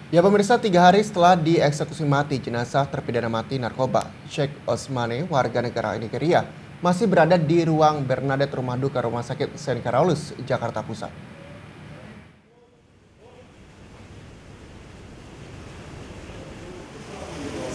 Ya pemirsa, 3 hari setelah dieksekusi mati jenazah terpidana mati narkoba, Sheikh Osmane, warga negara Nigeria, masih berada di ruang Bernadette Rumah Duka Rumah Sakit St. Carolus, Jakarta Pusat.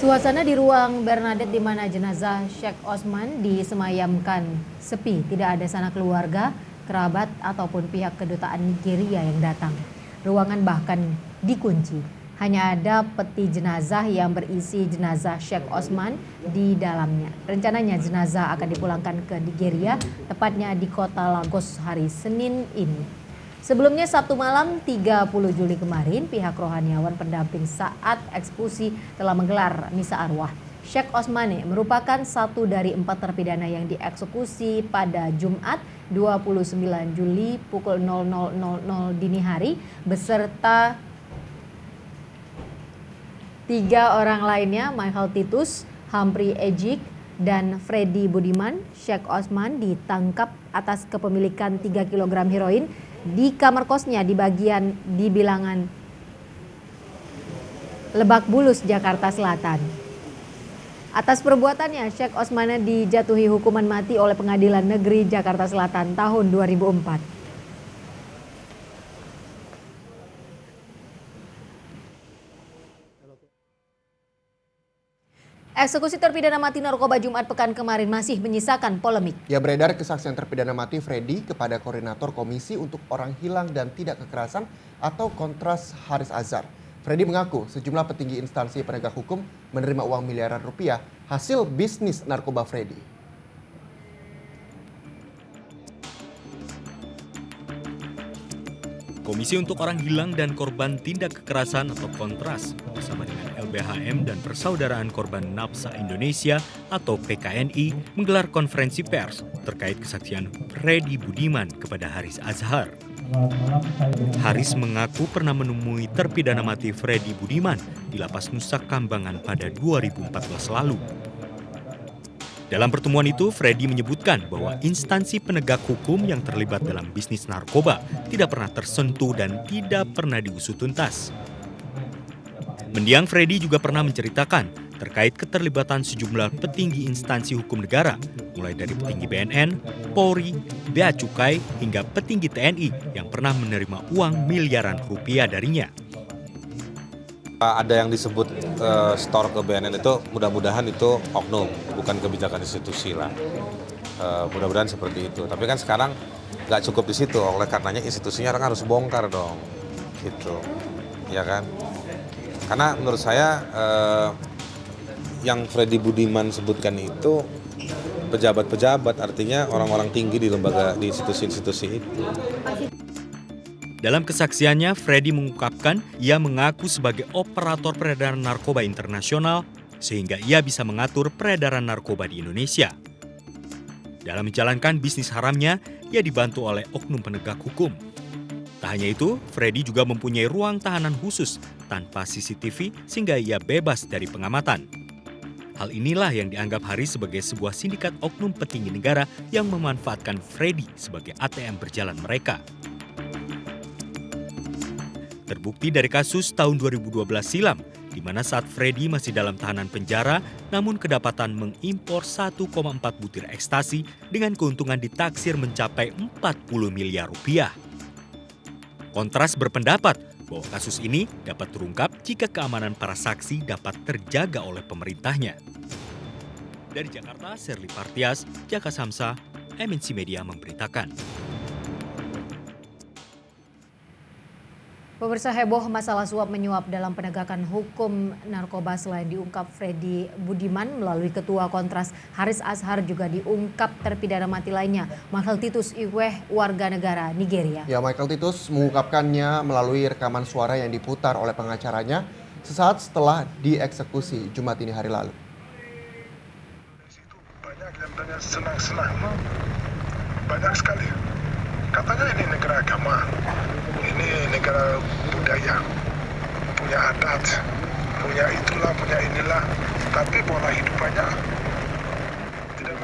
Suasana di ruang Bernadette di mana jenazah Sheikh Osman disemayamkan sepi, tidak ada sanak keluarga, kerabat ataupun pihak kedutaan Nigeria yang datang. Ruangan bahkan dikunci. Hanya ada peti jenazah yang berisi jenazah Sheikh Osman di dalamnya. Rencananya jenazah akan dipulangkan ke Nigeria, tepatnya di kota Lagos hari Senin ini. Sebelumnya Sabtu malam 30 Juli kemarin, pihak rohaniawan pendamping saat eksekusi telah menggelar misa arwah. Sheikh Osmane merupakan satu dari 4 terpidana yang dieksekusi pada Jumat 29 Juli pukul 00.00 dini hari beserta 3 orang lainnya, Michael Titus, Humphrey Ejik, dan Freddy Budiman. Sheikh Osman ditangkap atas kepemilikan 3 kg heroin di kamar kosnya di bilangan Lebak Bulus, Jakarta Selatan. Atas perbuatannya, Sheikh Osmane dijatuhi hukuman mati oleh Pengadilan Negeri Jakarta Selatan tahun 2004. Eksekusi terpidana mati narkoba Jumat pekan kemarin masih menyisakan polemik. Ya beredar kesaksian terpidana mati Freddy kepada Koordinator Komisi untuk Orang Hilang dan Tidak Kekerasan atau Kontras Haris Azhar. Freddy mengaku sejumlah petinggi instansi penegak hukum menerima uang miliaran rupiah hasil bisnis narkoba Freddy. Komisi untuk Orang Hilang dan Korban Tindak Kekerasan atau Kontras bersama dengan LBHM dan Persaudaraan Korban Nafsa Indonesia atau PKNI menggelar konferensi pers terkait kesaksian Freddy Budiman kepada Haris Azhar. Haris mengaku pernah menemui terpidana mati Freddy Budiman di Lapas Nusa Kambangan pada 2014 lalu. Dalam pertemuan itu, Freddy menyebutkan bahwa instansi penegak hukum yang terlibat dalam bisnis narkoba tidak pernah tersentuh dan tidak pernah diusut tuntas. Mendiang Freddy juga pernah menceritakan terkait keterlibatan sejumlah petinggi instansi hukum negara, mulai dari petinggi BNN, Polri, Bea Cukai, hingga petinggi TNI yang pernah menerima uang miliaran rupiah darinya. Ada yang disebut store ke BNN itu mudah-mudahan itu oknum, bukan kebijakan institusi lah. Mudah-mudahan seperti itu. Tapi kan sekarang nggak cukup di situ, oleh karenanya institusinya orang harus bongkar dong, gitu, ya kan? Karena menurut saya yang Freddy Budiman sebutkan itu pejabat-pejabat, artinya orang-orang tinggi di lembaga, di institusi-institusi itu. Dalam kesaksiannya, Freddy mengungkapkan ia mengaku sebagai operator peredaran narkoba internasional sehingga ia bisa mengatur peredaran narkoba di Indonesia. Dalam menjalankan bisnis haramnya, ia dibantu oleh oknum penegak hukum. Tak hanya itu, Freddy juga mempunyai ruang tahanan khusus tanpa CCTV sehingga ia bebas dari pengamatan. Hal inilah yang dianggap Haris sebagai sebuah sindikat oknum petinggi negara yang memanfaatkan Freddy sebagai ATM berjalan mereka. Terbukti dari kasus tahun 2012 silam, di mana saat Freddy masih dalam tahanan penjara, namun kedapatan mengimpor 1,4 butir ekstasi dengan keuntungan ditaksir mencapai 40 miliar rupiah. Kontras berpendapat bahwa kasus ini dapat terungkap jika keamanan para saksi dapat terjaga oleh pemerintahnya. Dari Jakarta, Serly Partias, Jaka Samsa, MNC Media memberitakan. Pemirsa, heboh masalah suap menyuap dalam penegakan hukum narkoba selain diungkap Freddy Budiman melalui Ketua Kontras Haris Azhar juga diungkap terpidana mati lainnya, Michael Titus Iweh, warga negara Nigeria. Ya, Michael Titus mengungkapkannya melalui rekaman suara yang diputar oleh pengacaranya sesaat setelah dieksekusi Jumat ini hari lalu. Banyak yang tanya senang-senang, banyak sekali. Katanya ini negara agama, ini negara budaya, punya adat, punya itulah, punya inilah, tapi pola hidupannya tidak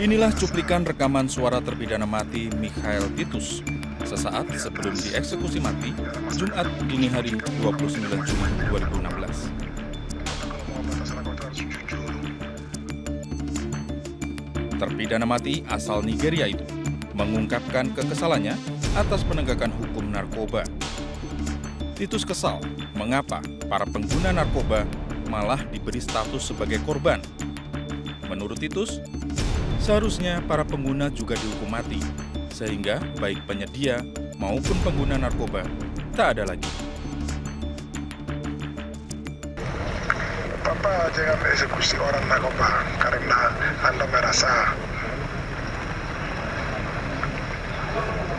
Inilah cuplikan rekaman suara terpidana mati Mikhail Titus sesaat sebelum dieksekusi mati Jumat dini hari 29 Juni 2016. Terpidana mati asal Nigeria itu mengungkapkan kekesalannya atas penegakan hukum narkoba. Titus kesal mengapa para pengguna narkoba malah diberi status sebagai korban. Menurut Titus, seharusnya para pengguna juga dihukum mati, sehingga baik penyedia maupun pengguna narkoba tak ada lagi. Bapak jangan eksekusi orang narkoba karena Anda merasa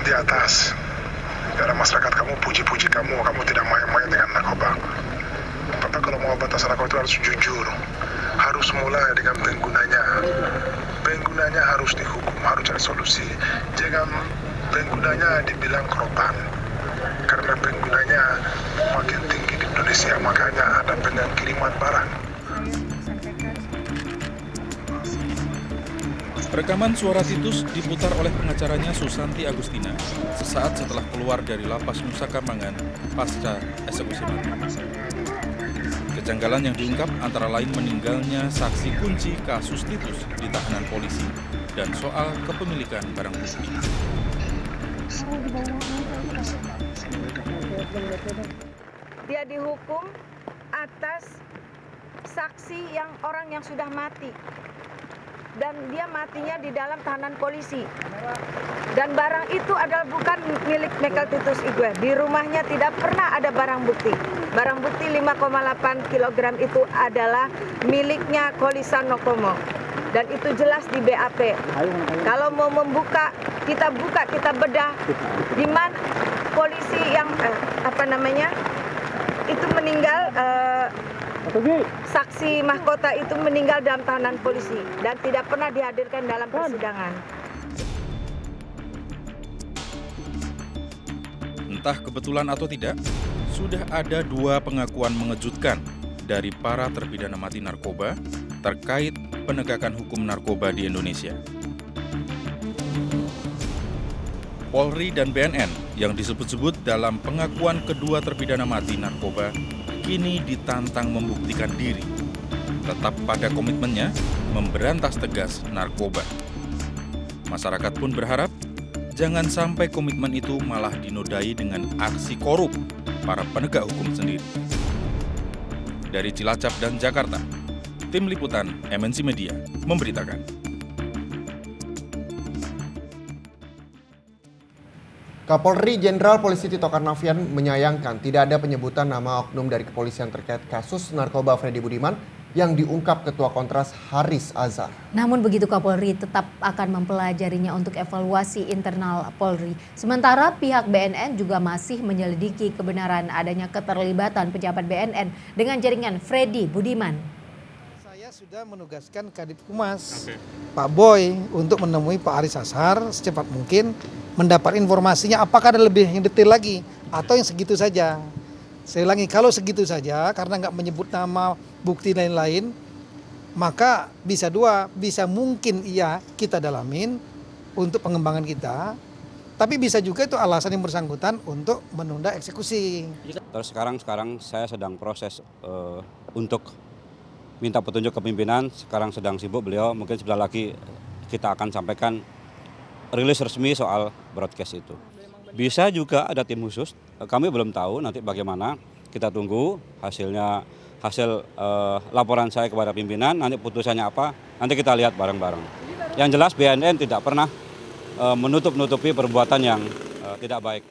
di atas. Karena masyarakat kamu puji-puji kamu tidak main-main dengan narkoba. Bapak kalau mau batas narkoba itu harus jujur. Harus mulai dengan penggunanya. Penggunanya harus dihukum, harus cari solusi. Jangan penggunanya dibilang korban. Karena penggunanya makin tinggi di Indonesia, makanya ada pengiriman barang. Rekaman suara Titus diputar oleh pengacaranya Susanti Agustina sesaat setelah keluar dari lapas Nusa Kambangan pasca eksekusi mati. Kejanggalan yang diungkap antara lain meninggalnya saksi kunci kasus Titus di tahanan polisi dan soal kepemilikan barang bukti. Dia dihukum atas saksi orang yang sudah mati. Dan dia matinya di dalam tahanan polisi. Dan barang itu adalah bukan milik Mikhail Titus Igwe. Di rumahnya tidak pernah ada barang bukti. Barang bukti 5,8 kg itu adalah miliknya Kolisan Nokomo. Dan itu jelas di BAP. Kalau mau membuka, kita bedah. Di mana polisi yang itu meninggal. Saksi mahkota itu meninggal dalam tahanan polisi dan tidak pernah dihadirkan dalam persidangan. Entah kebetulan atau tidak, sudah ada dua pengakuan mengejutkan dari para terpidana mati narkoba terkait penegakan hukum narkoba di Indonesia. Polri dan BNN yang disebut-sebut dalam pengakuan kedua terpidana mati narkoba kini ditantang membuktikan diri, tetap pada komitmennya memberantas tegas narkoba. Masyarakat pun berharap jangan sampai komitmen itu malah dinodai dengan aksi korup para penegak hukum sendiri. Dari Cilacap dan Jakarta, tim liputan MNC Media memberitakan. Kapolri Jenderal Polisi Tito Karnavian menyayangkan tidak ada penyebutan nama oknum dari kepolisian terkait kasus narkoba Freddy Budiman yang diungkap Ketua Kontras Haris Azhar. Namun begitu Kapolri tetap akan mempelajarinya untuk evaluasi internal Polri. Sementara pihak BNN juga masih menyelidiki kebenaran adanya keterlibatan pejabat BNN dengan jaringan Freddy Budiman. Saya sudah menugaskan Kadif Humas Pak Boy untuk menemui Pak Haris Azhar secepat mungkin, mendapat informasinya apakah ada lebih yang detail lagi atau yang segitu saja. Saya ulangi, kalau segitu saja karena nggak menyebut nama, bukti lain-lain, maka bisa dua, bisa mungkin iya kita dalamin untuk pengembangan kita, tapi bisa juga itu alasan yang bersangkutan untuk menunda eksekusi. Terus sekarang saya sedang proses untuk minta petunjuk ke pimpinan, sekarang sedang sibuk beliau, mungkin sebentar lagi kita akan sampaikan rilis resmi soal broadcast itu. Bisa juga ada tim khusus, kami belum tahu nanti bagaimana, kita tunggu hasil laporan saya kepada pimpinan, nanti putusannya apa, nanti kita lihat bareng-bareng. Yang jelas BNN tidak pernah menutup-nutupi perbuatan yang tidak baik.